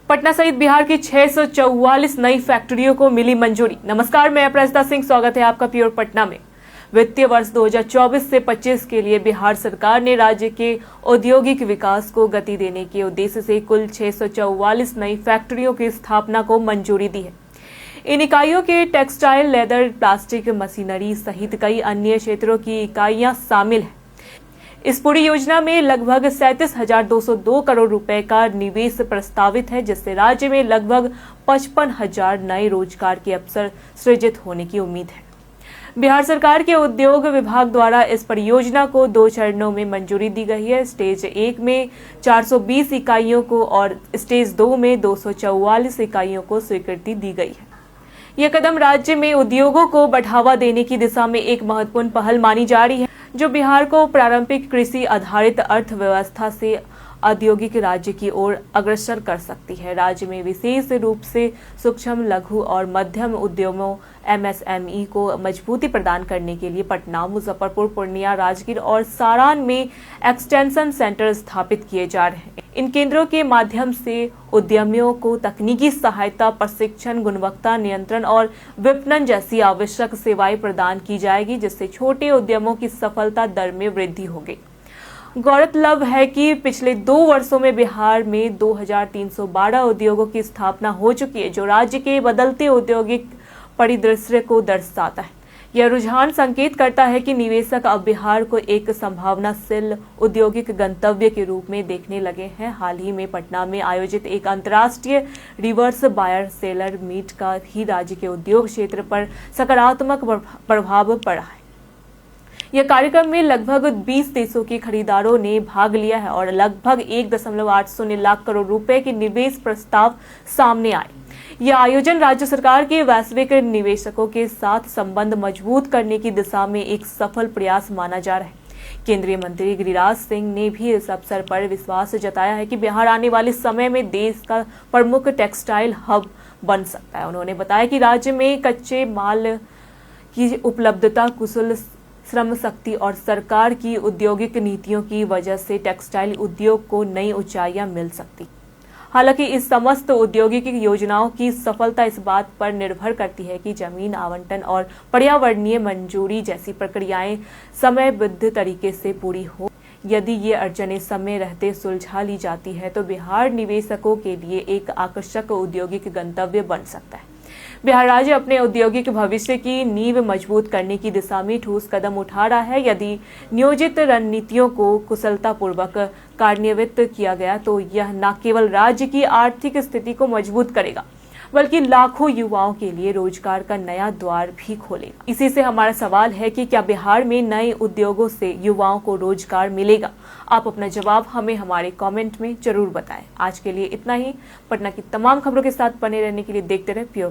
पटना सहित बिहार की 644 नई फैक्ट्रियों को मिली मंजूरी। नमस्कार, मैं अपराजिता सिंह, स्वागत है आपका प्योर पटना में। वित्तीय वर्ष 2024 से 25 के लिए बिहार सरकार ने राज्य के औद्योगिक विकास को गति देने के उद्देश्य से कुल 644 नई फैक्ट्रियों की स्थापना को मंजूरी दी है। इन इकाइयों के टेक्सटाइल, लेदर, प्लास्टिक, मशीनरी सहित कई अन्य क्षेत्रों की इकाइयां शामिल हैं। इस पूरी योजना में लगभग 37,202 करोड़ रुपए का निवेश प्रस्तावित है, जिससे राज्य में लगभग 55,000 नए रोजगार के अवसर सृजित होने की उम्मीद है। बिहार सरकार के उद्योग विभाग द्वारा इस परियोजना को 2 चरणों में मंजूरी दी गई है। स्टेज 1 में 420 इकाइयों को और स्टेज 2 में 244 इकाइयों को स्वीकृति दी गई है। यह कदम राज्य में उद्योगों को बढ़ावा देने की दिशा में एक महत्वपूर्ण पहल मानी जा रही है, जो बिहार को पारंपरिक कृषि आधारित अर्थव्यवस्था से औद्योगिक राज्य की ओर अग्रसर कर सकती है। राज्य में विशेष रूप से सूक्ष्म, लघु और मध्यम उद्यमों MSME को मजबूती प्रदान करने के लिए पटना, मुजफ्फरपुर, पूर्णिया, राजगीर और सारण में एक्सटेंशन सेंटर स्थापित किए जा रहे हैं। इन केंद्रों के माध्यम से उद्यमियों को तकनीकी सहायता, प्रशिक्षण, गुणवत्ता नियंत्रण और विपणन जैसी आवश्यक सेवाएं प्रदान की जाएगी, जिससे छोटे उद्यमों की सफलता दर में वृद्धि होगी। गौरतलब है कि पिछले 2 वर्षों में बिहार में 2,312 उद्योगों की स्थापना हो चुकी है, जो राज्य के बदलते औद्योगिक परिदृश्य को दर्शाता है। यह रुझान संकेत करता है कि निवेशक अब बिहार को एक संभावनाशील औद्योगिक गंतव्य के रूप में देखने लगे हैं। हाल ही में पटना में आयोजित एक अंतर्राष्ट्रीय रिवर्स बायर सेलर मीट का भी राज्य के उद्योग क्षेत्र पर सकारात्मक प्रभाव पड़ा है। यह कार्यक्रम में लगभग 20 देशों के खरीदारों ने भाग लिया है और लगभग 1.80 लाख करोड़ रुपए के निवेश प्रस्ताव सामने आए। यह आयोजन राज्य सरकार के वैश्विक निवेशकों के साथ संबंध मजबूत करने की दिशा में एक सफल प्रयास माना जा रहा है। केंद्रीय मंत्री गिरिराज सिंह ने भी इस अवसर पर विश्वास जताया है कि बिहार आने वाले समय में देश का प्रमुख टेक्सटाइल हब बन सकता है। उन्होंने बताया कि राज्य में कच्चे माल की उपलब्धता, कुशल श्रम शक्ति और सरकार की औद्योगिक नीतियों की वजह से टेक्सटाइल उद्योग को नई ऊंचाइयां मिल सकती। हालांकि इस समस्त औद्योगिक योजनाओं की सफलता इस बात पर निर्भर करती है कि जमीन आवंटन और पर्यावरणीय मंजूरी जैसी प्रक्रियाएं समयबद्ध तरीके से पूरी हो। यदि ये अड़चनें समय रहते सुलझा ली जाती है तो बिहार निवेशकों के लिए एक आकर्षक औद्योगिक गंतव्य बन सकता है। बिहार राज्य अपने औद्योगिक भविष्य की नींव मजबूत करने की दिशा में ठोस कदम उठा रहा है। यदि नियोजित रणनीतियों को कुशलतापूर्वक कार्यान्वित किया गया तो यह न केवल राज्य की आर्थिक स्थिति को मजबूत करेगा, बल्कि लाखों युवाओं के लिए रोजगार का नया द्वार भी खोलेगा। इसी से हमारा सवाल है कि क्या बिहार में नए उद्योगों से युवाओं को रोजगार मिलेगा? आप अपना जवाब हमें हमारे कमेंट में जरूर बताएं। आज के लिए इतना ही। पटना की तमाम खबरों के साथ बने रहने के लिए देखते रहे प्योर।